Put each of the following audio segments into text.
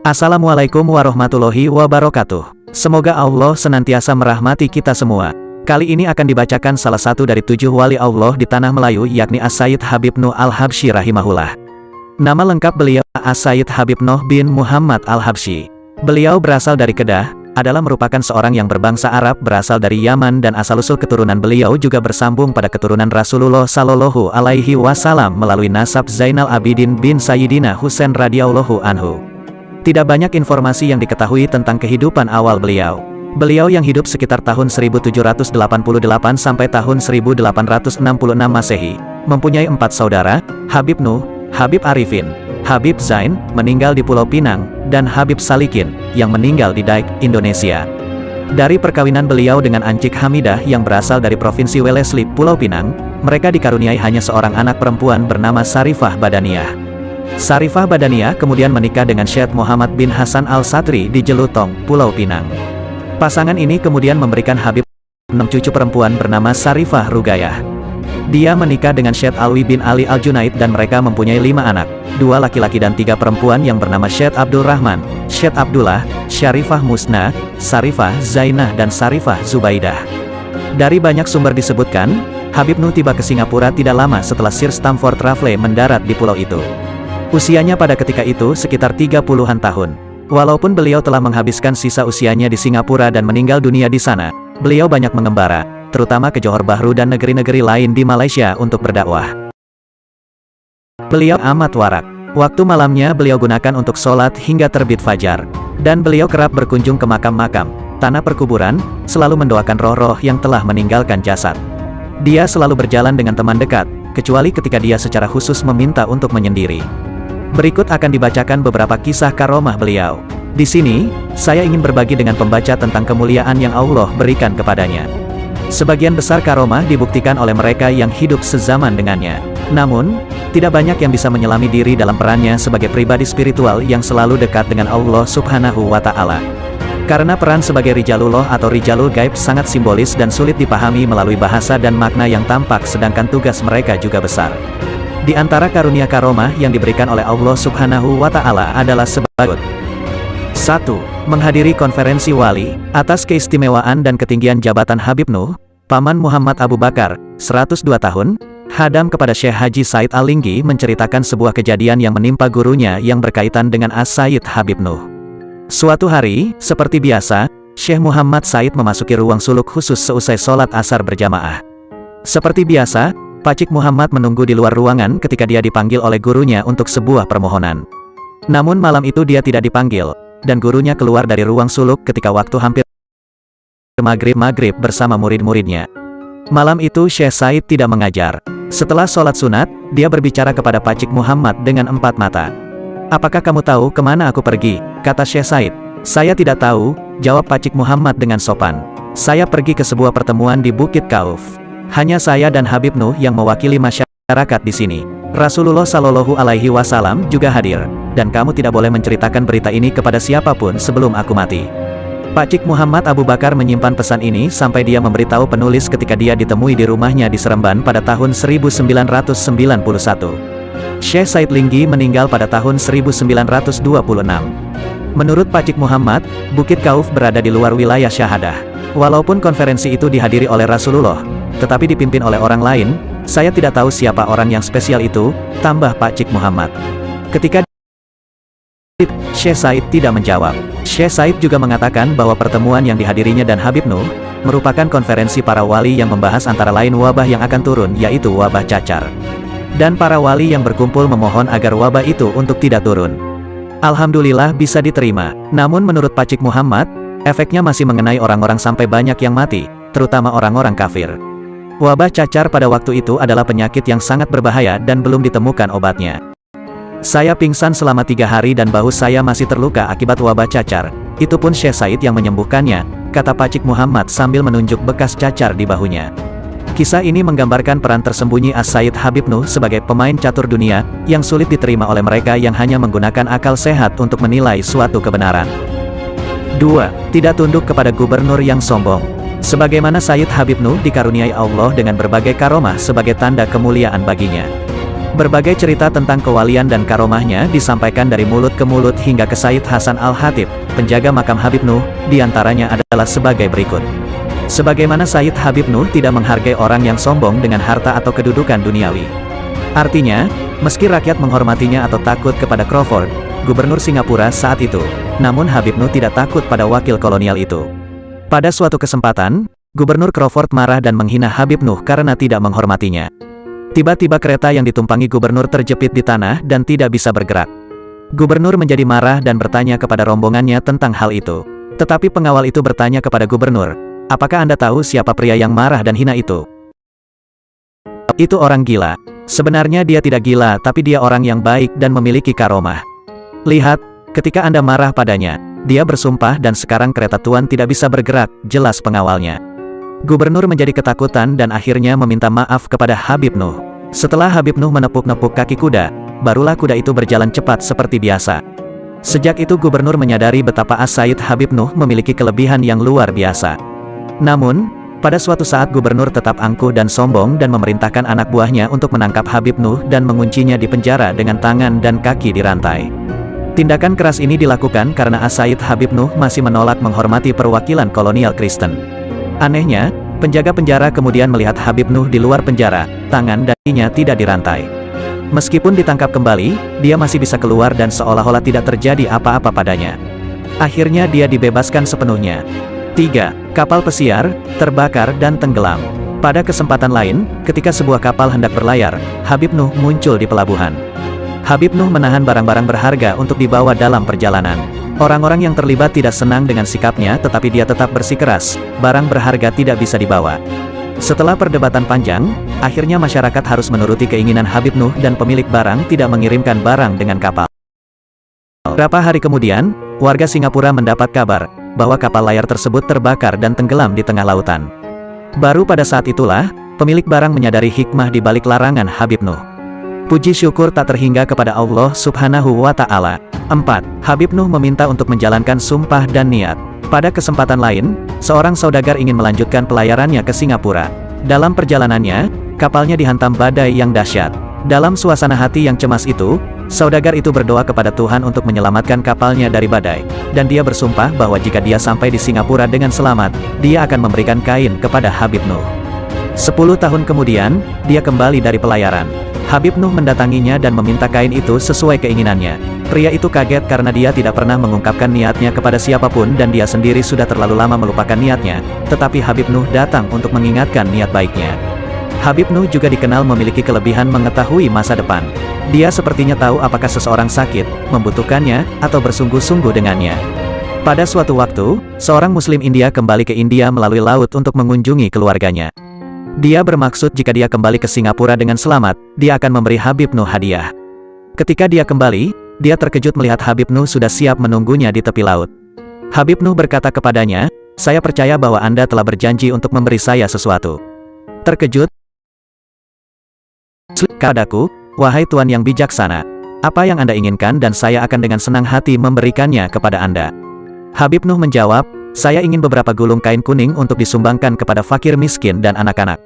Assalamualaikum warahmatullahi wabarakatuh. Semoga Allah senantiasa merahmati kita semua. Kali ini akan dibacakan salah satu dari 7 wali Allah di Tanah Melayu, yakni As-Sayyid Habib Nuh Al-Habsyi rahimahullah. Nama lengkap beliau As-Sayyid Habib Nuh bin Muhammad Al-Habsyi. Beliau berasal dari Kedah, adalah merupakan seorang yang berbangsa Arab, berasal dari Yaman, dan asal-usul keturunan beliau juga bersambung pada keturunan Rasulullah Shallallahu Alaihi Wasallam melalui nasab Zainal Abidin bin Sayyidina Husain radhiyallahu anhu. Tidak banyak informasi yang diketahui tentang kehidupan awal beliau. Beliau yang hidup sekitar tahun 1788 sampai tahun 1866 Masehi, mempunyai 4 saudara, Habib Nuh, Habib Arifin, Habib Zain, meninggal di Pulau Pinang, dan Habib Salikin, yang meninggal di Daik, Indonesia. Dari perkawinan beliau dengan Ancik Hamidah yang berasal dari Provinsi Wellesley, Pulau Pinang, mereka dikaruniai hanya seorang anak perempuan bernama Sarifah Badaniyah. Sarifah Badaniyah kemudian menikah dengan Syekh Muhammad bin Hasan Al-Satri di Jelutong, Pulau Pinang. Pasangan ini kemudian memberikan Habib 6 cucu perempuan bernama Sarifah Rugayah. Dia menikah dengan Syekh Alwi bin Ali Al-Junaid dan mereka mempunyai 5 anak, 2 laki-laki dan 3 perempuan yang bernama Syekh Abdul Rahman, Syekh Abdullah, Syarifah Musna, Sarifah Zainah dan Sarifah Zubaidah. Dari banyak sumber disebutkan, Habib Nuh tiba ke Singapura tidak lama setelah Sir Stamford Raffles mendarat di pulau itu. Usianya pada ketika itu sekitar 30-an tahun. Walaupun beliau telah menghabiskan sisa usianya di Singapura dan meninggal dunia di sana, beliau banyak mengembara, terutama ke Johor Bahru dan negeri-negeri lain di Malaysia untuk berdakwah. Beliau amat warak. Waktu malamnya beliau gunakan untuk sholat hingga terbit fajar. Dan beliau kerap berkunjung ke makam-makam, tanah perkuburan, selalu mendoakan roh-roh yang telah meninggalkan jasad. Dia selalu berjalan dengan teman dekat, kecuali ketika dia secara khusus meminta untuk menyendiri. Berikut akan dibacakan beberapa kisah karomah beliau. Di sini, saya ingin berbagi dengan pembaca tentang kemuliaan yang Allah berikan kepadanya. Sebagian besar karomah dibuktikan oleh mereka yang hidup sezaman dengannya. Namun, tidak banyak yang bisa menyelami diri dalam perannya sebagai pribadi spiritual yang selalu dekat dengan Allah Subhanahu wa Ta'ala. Karena peran sebagai Rijalullah atau Rijalul Gaib sangat simbolis dan sulit dipahami melalui bahasa dan makna yang tampak, sedangkan tugas mereka juga besar. Di antara karunia karomah yang diberikan oleh Allah Subhanahu wa Ta'ala adalah sebagai 1. Menghadiri konferensi wali. Atas keistimewaan dan ketinggian jabatan Habib Nuh, Paman Muhammad Abu Bakar, 102 tahun, hadam kepada Syekh Haji Said Al-Linggi menceritakan sebuah kejadian yang menimpa gurunya yang berkaitan dengan As-Sayyid Habib Nuh. Suatu hari, seperti biasa, Syekh Muhammad Said memasuki ruang suluk khusus seusai sholat asar berjamaah. Seperti biasa, Pacik Muhammad menunggu di luar ruangan ketika dia dipanggil oleh gurunya untuk sebuah permohonan. Namun malam itu dia tidak dipanggil, dan gurunya keluar dari ruang suluk ketika waktu hampir maghrib bersama murid-muridnya. Malam itu Syekh Said tidak mengajar. Setelah sholat sunat, dia berbicara kepada Pacik Muhammad dengan 4 mata. "Apakah kamu tahu kemana aku pergi?" kata Syekh Said. "Saya tidak tahu," jawab Pacik Muhammad dengan sopan. "Saya pergi ke sebuah pertemuan di Bukit Kauf. Hanya saya dan Habib Nuh yang mewakili masyarakat di sini. Rasulullah Shallallahu Alaihi Wasallam juga hadir, dan kamu tidak boleh menceritakan berita ini kepada siapapun sebelum aku mati." Pacik Muhammad Abu Bakar menyimpan pesan ini sampai dia memberitahu penulis ketika dia ditemui di rumahnya di Seremban pada tahun 1991. Syekh Said Linggi meninggal pada tahun 1926. Menurut Pacik Muhammad, Bukit Kauf berada di luar wilayah syahadah. Walaupun konferensi itu dihadiri oleh Rasulullah, tetapi dipimpin oleh orang lain, saya tidak tahu siapa orang yang spesial itu, tambah Pacik Muhammad. Ketika Syekh Said tidak menjawab. Syekh Said juga mengatakan bahwa pertemuan yang dihadirinya dan Habib Nuh merupakan konferensi para wali yang membahas antara lain wabah yang akan turun, yaitu wabah cacar. Dan para wali yang berkumpul memohon agar wabah itu untuk tidak turun. Alhamdulillah bisa diterima. Namun menurut Pacik Muhammad, efeknya masih mengenai orang-orang sampai banyak yang mati, terutama orang-orang kafir. Wabah cacar pada waktu itu adalah penyakit yang sangat berbahaya dan belum ditemukan obatnya. "Saya pingsan selama 3 hari dan bahu saya masih terluka akibat wabah cacar. Itu pun Syekh Said yang menyembuhkannya," kata Pacik Muhammad sambil menunjuk bekas cacar di bahunya. Kisah ini menggambarkan peran tersembunyi As-Sayyid Habib Nuh sebagai pemain catur dunia, yang sulit diterima oleh mereka yang hanya menggunakan akal sehat untuk menilai suatu kebenaran. 2. Tidak tunduk kepada gubernur yang sombong. Sebagaimana Sayyid Habib Nuh dikaruniai Allah dengan berbagai karomah sebagai tanda kemuliaan baginya. Berbagai cerita tentang kewalian dan karomahnya disampaikan dari mulut ke mulut hingga ke Sayyid Hasan Al-Hatib, penjaga makam Habib Nuh, diantaranya adalah sebagai berikut. Sebagaimana Sayyid Habib Nuh tidak menghargai orang yang sombong dengan harta atau kedudukan duniawi. Artinya, meski rakyat menghormatinya atau takut kepada Crawford, gubernur Singapura saat itu, namun Habib Nuh tidak takut pada wakil kolonial itu. Pada suatu kesempatan, Gubernur Crawford marah dan menghina Habib Nuh karena tidak menghormatinya. Tiba-tiba kereta yang ditumpangi gubernur terjepit di tanah dan tidak bisa bergerak. Gubernur menjadi marah dan bertanya kepada rombongannya tentang hal itu. Tetapi pengawal itu bertanya kepada gubernur, "Apakah Anda tahu siapa pria yang marah dan hina itu?" "Itu orang gila." "Sebenarnya dia tidak gila, tapi dia orang yang baik dan memiliki karomah. Lihat, ketika Anda marah padanya, dia bersumpah dan sekarang kereta Tuan tidak bisa bergerak," jelas pengawalnya. Gubernur menjadi ketakutan dan akhirnya meminta maaf kepada Habib Nuh. Setelah Habib Nuh menepuk-nepuk kaki kuda, barulah kuda itu berjalan cepat seperti biasa. Sejak itu gubernur menyadari betapa As-Sayyid Habib Nuh memiliki kelebihan yang luar biasa. Namun, pada suatu saat gubernur tetap angkuh dan sombong dan memerintahkan anak buahnya untuk menangkap Habib Nuh dan menguncinya di penjara dengan tangan dan kaki dirantai. Tindakan keras ini dilakukan karena As-Sayyid Habib Nuh masih menolak menghormati perwakilan kolonial Kristen. Anehnya, penjaga penjara kemudian melihat Habib Nuh di luar penjara, tangan dan kakinya tidak dirantai. Meskipun ditangkap kembali, dia masih bisa keluar dan seolah-olah tidak terjadi apa-apa padanya. Akhirnya dia dibebaskan sepenuhnya. 3. Kapal pesiar, terbakar dan tenggelam. Pada kesempatan lain, ketika sebuah kapal hendak berlayar, Habib Nuh muncul di pelabuhan. Habib Nuh menahan barang-barang berharga untuk dibawa dalam perjalanan. Orang-orang yang terlibat tidak senang dengan sikapnya tetapi dia tetap bersikeras, barang berharga tidak bisa dibawa. Setelah perdebatan panjang, akhirnya masyarakat harus menuruti keinginan Habib Nuh dan pemilik barang tidak mengirimkan barang dengan kapal. Beberapa hari kemudian, warga Singapura mendapat kabar bahwa kapal layar tersebut terbakar dan tenggelam di tengah lautan. Baru pada saat itulah, pemilik barang menyadari hikmah di balik larangan Habib Nuh. Puji syukur tak terhingga kepada Allah Subhanahu wa Ta'ala. 4. Habib Nuh meminta untuk menjalankan sumpah dan niat. Pada kesempatan lain, seorang saudagar ingin melanjutkan pelayarannya ke Singapura. Dalam perjalanannya, kapalnya dihantam badai yang dahsyat. Dalam suasana hati yang cemas itu, saudagar itu berdoa kepada Tuhan untuk menyelamatkan kapalnya dari badai. Dan dia bersumpah bahwa jika dia sampai di Singapura dengan selamat, dia akan memberikan kain kepada Habib Nuh. 10 tahun kemudian, dia kembali dari pelayaran. Habib Nuh mendatanginya dan meminta kain itu sesuai keinginannya. Pria itu kaget karena dia tidak pernah mengungkapkan niatnya kepada siapapun dan dia sendiri sudah terlalu lama melupakan niatnya, tetapi Habib Nuh datang untuk mengingatkan niat baiknya. Habib Nuh juga dikenal memiliki kelebihan mengetahui masa depan. Dia sepertinya tahu apakah seseorang sakit, membutuhkannya, atau bersungguh-sungguh dengannya. Pada suatu waktu, seorang Muslim India kembali ke India melalui laut untuk mengunjungi keluarganya. Dia bermaksud jika dia kembali ke Singapura dengan selamat, dia akan memberi Habib Nuh hadiah. Ketika dia kembali, dia terkejut melihat Habib Nuh sudah siap menunggunya di tepi laut. Habib Nuh berkata kepadanya, "Saya percaya bahwa Anda telah berjanji untuk memberi saya sesuatu." Terkejut, "Kadaku, wahai Tuan yang bijaksana, apa yang Anda inginkan dan saya akan dengan senang hati memberikannya kepada Anda." Habib Nuh menjawab, "Saya ingin beberapa gulung kain kuning untuk disumbangkan kepada fakir miskin dan anak-anak."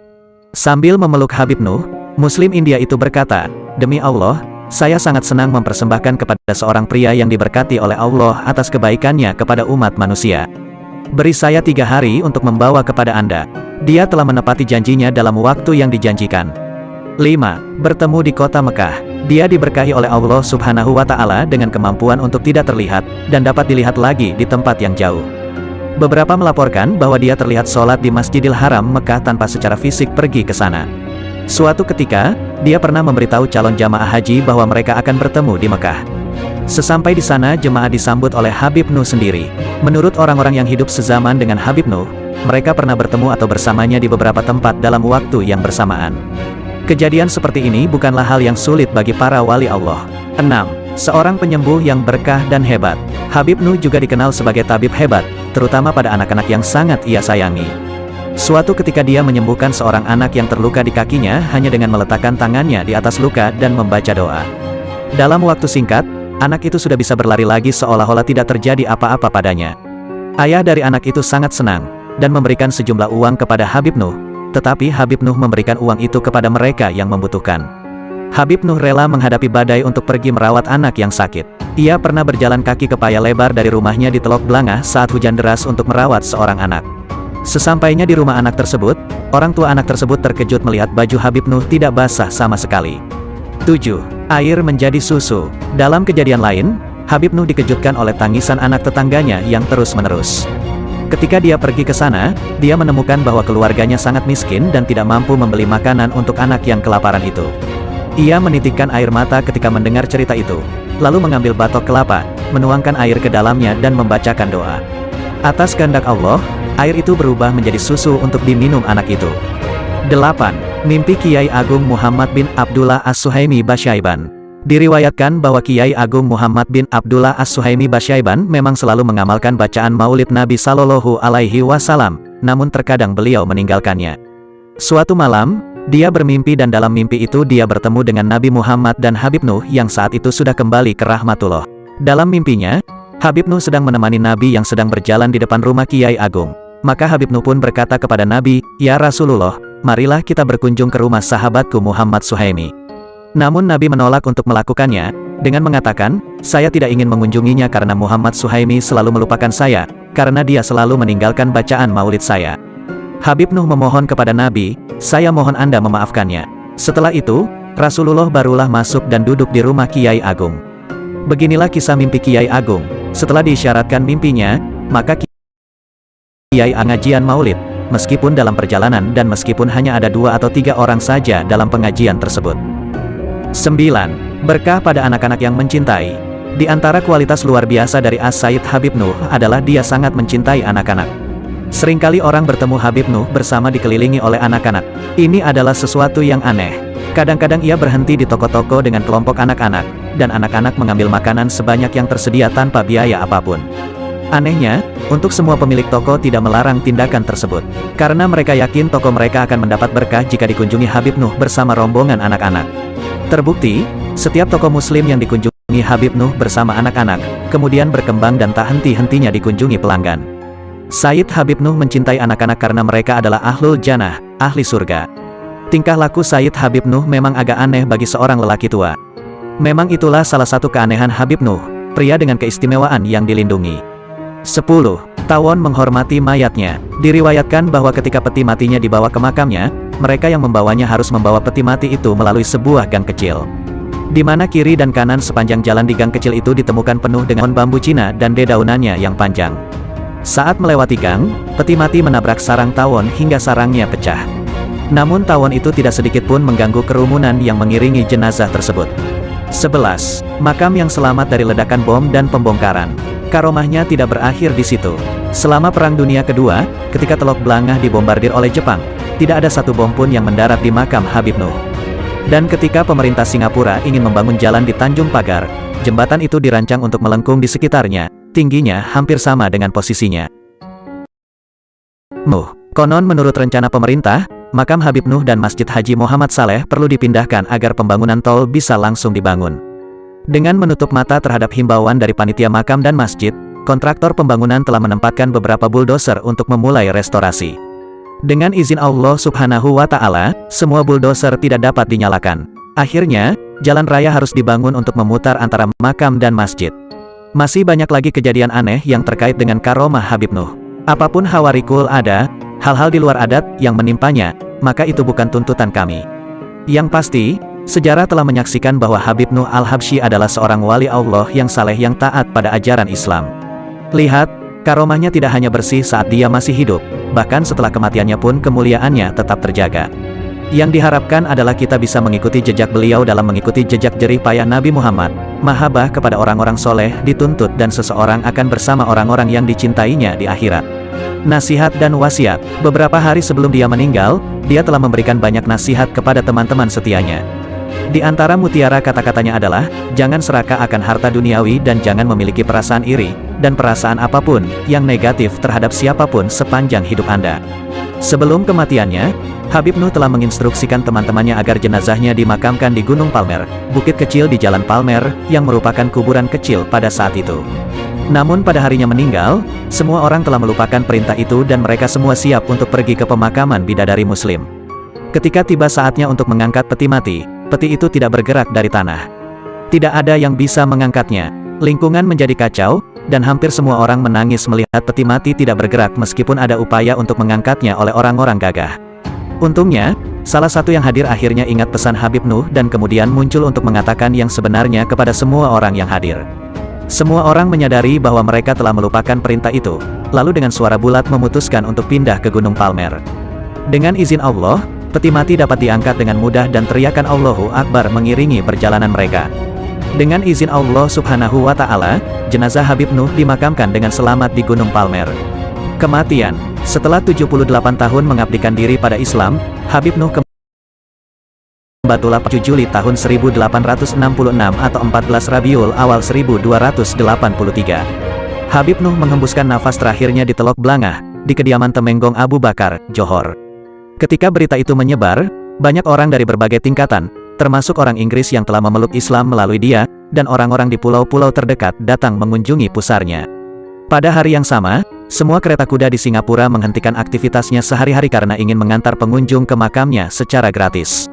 Sambil memeluk Habib Nuh, Muslim India itu berkata, "Demi Allah, saya sangat senang mempersembahkan kepada seorang pria yang diberkati oleh Allah atas kebaikannya kepada umat manusia. Beri saya 3 hari untuk membawa kepada Anda. Dia telah menepati janjinya dalam waktu yang dijanjikan." 5. Bertemu di kota Mekah. Dia diberkahi oleh Allah Subhanahu wa Ta'ala dengan kemampuan untuk tidak terlihat, dan dapat dilihat lagi di tempat yang jauh. Beberapa melaporkan bahwa dia terlihat sholat di Masjidil Haram Mekah tanpa secara fisik pergi ke sana. Suatu ketika, dia pernah memberitahu calon jamaah haji bahwa mereka akan bertemu di Mekah. Sesampai di sana jemaah disambut oleh Habib Nuh sendiri. Menurut orang-orang yang hidup sezaman dengan Habib Nuh, mereka pernah bertemu atau bersamanya di beberapa tempat dalam waktu yang bersamaan. Kejadian seperti ini bukanlah hal yang sulit bagi para wali Allah. 6. Seorang penyembuh yang berkah dan hebat. Habib Nuh juga dikenal sebagai tabib hebat, terutama pada anak-anak yang sangat ia sayangi. Suatu ketika dia menyembuhkan seorang anak yang terluka di kakinya hanya dengan meletakkan tangannya di atas luka dan membaca doa. Dalam waktu singkat, anak itu sudah bisa berlari lagi seolah-olah tidak terjadi apa-apa padanya. Ayah dari anak itu sangat senang, dan memberikan sejumlah uang kepada Habib Nuh, tetapi Habib Nuh memberikan uang itu kepada mereka yang membutuhkan. Habib Nuh rela menghadapi badai untuk pergi merawat anak yang sakit. Ia pernah berjalan kaki ke paya lebar dari rumahnya di Teluk Blangah saat hujan deras untuk merawat seorang anak. Sesampainya di rumah anak tersebut, orang tua anak tersebut terkejut melihat baju Habib Nuh tidak basah sama sekali. 7. Air menjadi susu. Dalam kejadian lain, Habib Nuh dikejutkan oleh tangisan anak tetangganya yang terus-menerus. Ketika dia pergi ke sana, dia menemukan bahwa keluarganya sangat miskin dan tidak mampu membeli makanan untuk anak yang kelaparan itu. Ia menitikkan air mata ketika mendengar cerita itu, lalu mengambil batok kelapa, menuangkan air ke dalamnya dan membacakan doa. Atas kehendak Allah, air itu berubah menjadi susu untuk diminum anak itu. 8. Mimpi Kiai Agung Muhammad bin Abdullah As-Suhaimi Basyaiban. Diriwayatkan bahwa Kiai Agung Muhammad bin Abdullah As-Suhaimi Basyaiban memang selalu mengamalkan bacaan Maulid Nabi Sallallahu Alaihi Wasallam, namun terkadang beliau meninggalkannya. Suatu malam, dia bermimpi dan dalam mimpi itu dia bertemu dengan Nabi Muhammad dan Habib Nuh yang saat itu sudah kembali ke rahmatullah. Dalam mimpinya, Habib Nuh sedang menemani Nabi yang sedang berjalan di depan rumah Kiai Agung. Maka Habib Nuh pun berkata kepada Nabi, "Ya Rasulullah, marilah kita berkunjung ke rumah sahabatku Muhammad Suhaimi." Namun Nabi menolak untuk melakukannya, dengan mengatakan, "Saya tidak ingin mengunjunginya karena Muhammad Suhaimi selalu melupakan saya, karena dia selalu meninggalkan bacaan maulid saya." Habib Nuh memohon kepada Nabi, "Saya mohon Anda memaafkannya." Setelah itu, Rasulullah barulah masuk dan duduk di rumah Kiai Agung. Beginilah kisah mimpi Kiai Agung. Setelah diisyaratkan mimpinya, maka Kiai ngajian maulid, meskipun dalam perjalanan dan meskipun hanya ada 2 atau 3 orang saja dalam pengajian tersebut. 9. Berkah pada anak-anak yang mencintai. Di antara kualitas luar biasa dari As-Sayyid Habib Nuh adalah dia sangat mencintai anak-anak. Seringkali orang bertemu Habib Nuh bersama dikelilingi oleh anak-anak. Ini adalah sesuatu yang aneh. Kadang-kadang ia berhenti di toko-toko dengan kelompok anak-anak, dan anak-anak mengambil makanan sebanyak yang tersedia tanpa biaya apapun. Anehnya, untuk semua pemilik toko tidak melarang tindakan tersebut. Karena mereka yakin toko mereka akan mendapat berkah jika dikunjungi Habib Nuh bersama rombongan anak-anak. Terbukti, setiap toko muslim yang dikunjungi Habib Nuh bersama anak-anak, kemudian berkembang dan tak henti-hentinya dikunjungi pelanggan. Sayyid Habib Nuh mencintai anak-anak karena mereka adalah ahlul jannah, ahli surga. Tingkah laku Sayyid Habib Nuh memang agak aneh bagi seorang lelaki tua. Memang itulah salah satu keanehan Habib Nuh, pria dengan keistimewaan yang dilindungi. 10. Tawon menghormati mayatnya. Diriwayatkan bahwa ketika peti matinya dibawa ke makamnya, mereka yang membawanya harus membawa peti mati itu melalui sebuah gang kecil. Di mana kiri dan kanan sepanjang jalan di gang kecil itu ditemukan penuh dengan bambu Cina dan dedaunannya yang panjang. Saat melewati gang, peti mati menabrak sarang tawon hingga sarangnya pecah. Namun tawon itu tidak sedikit pun mengganggu kerumunan yang mengiringi jenazah tersebut. 11. Makam yang selamat dari ledakan bom dan pembongkaran. Karomahnya tidak berakhir di situ. Selama Perang Dunia Kedua, ketika Teluk Blangah dibombardir oleh Jepang, tidak ada satu bom pun yang mendarat di makam Habib Nuh. Dan ketika pemerintah Singapura ingin membangun jalan di Tanjung Pagar, jembatan itu dirancang untuk melengkung di sekitarnya, tingginya hampir sama dengan posisinya. Konon menurut rencana pemerintah, makam Habib Nuh dan Masjid Haji Muhammad Saleh perlu dipindahkan agar pembangunan tol bisa langsung dibangun. Dengan menutup mata terhadap himbauan dari panitia makam dan masjid, kontraktor pembangunan telah menempatkan beberapa bulldozer untuk memulai restorasi. Dengan izin Allah Subhanahu wa Ta'ala, semua bulldozer tidak dapat dinyalakan. Akhirnya, jalan raya harus dibangun untuk memutar antara makam dan masjid. Masih banyak lagi kejadian aneh yang terkait dengan karomah Habib Nuh. Apapun hawarikul ada, hal-hal di luar adat yang menimpanya, maka itu bukan tuntutan kami. Yang pasti, sejarah telah menyaksikan bahwa Habib Nuh Al-Habsyi adalah seorang wali Allah yang saleh yang taat pada ajaran Islam. Lihat, karomahnya tidak hanya bersih saat dia masih hidup, bahkan setelah kematiannya pun kemuliaannya tetap terjaga. Yang diharapkan adalah kita bisa mengikuti jejak beliau dalam mengikuti jejak jerih payah Nabi Muhammad. Mahabbah kepada orang-orang soleh dituntut dan seseorang akan bersama orang-orang yang dicintainya di akhirat. Nasihat dan wasiat. Beberapa hari sebelum dia meninggal, dia telah memberikan banyak nasihat kepada teman-teman setianya. Di antara mutiara kata-katanya adalah, jangan serakah akan harta duniawi dan jangan memiliki perasaan iri, dan perasaan apapun, yang negatif terhadap siapapun sepanjang hidup Anda. Sebelum kematiannya, Habib Nuh telah menginstruksikan teman-temannya agar jenazahnya dimakamkan di Gunung Palmer, bukit kecil di Jalan Palmer, yang merupakan kuburan kecil pada saat itu. Namun pada harinya meninggal, semua orang telah melupakan perintah itu dan mereka semua siap untuk pergi ke pemakaman bidadari muslim. Ketika tiba saatnya untuk mengangkat peti mati, peti itu tidak bergerak dari tanah. Tidak ada yang bisa mengangkatnya. Lingkungan menjadi kacau, dan hampir semua orang menangis melihat peti mati tidak bergerak meskipun ada upaya untuk mengangkatnya oleh orang-orang gagah. Untungnya, salah satu yang hadir akhirnya ingat pesan Habib Nuh dan kemudian muncul untuk mengatakan yang sebenarnya kepada semua orang yang hadir. Semua orang menyadari bahwa mereka telah melupakan perintah itu, lalu dengan suara bulat memutuskan untuk pindah ke Gunung Palmer. Dengan izin Allah, peti mati dapat diangkat dengan mudah dan teriakan Allahu Akbar mengiringi perjalanan mereka. Dengan izin Allah Subhanahu wa Ta'ala, jenazah Habib Nuh dimakamkan dengan selamat di Gunung Palmer. Kematian. Setelah 78 tahun mengabdikan diri pada Islam, Habib Nuh Batullah 7 Juli tahun 1866 atau 14 Rabiul Awal 1283. Habib Nuh menghembuskan nafas terakhirnya di Telok Blangah, di kediaman Temenggong Abu Bakar, Johor. Ketika berita itu menyebar, banyak orang dari berbagai tingkatan, termasuk orang Inggris yang telah memeluk Islam melalui dia, dan orang-orang di pulau-pulau terdekat datang mengunjungi pusarnya. Pada hari yang sama, semua kereta kuda di Singapura menghentikan aktivitasnya sehari-hari karena ingin mengantar pengunjung ke makamnya secara gratis.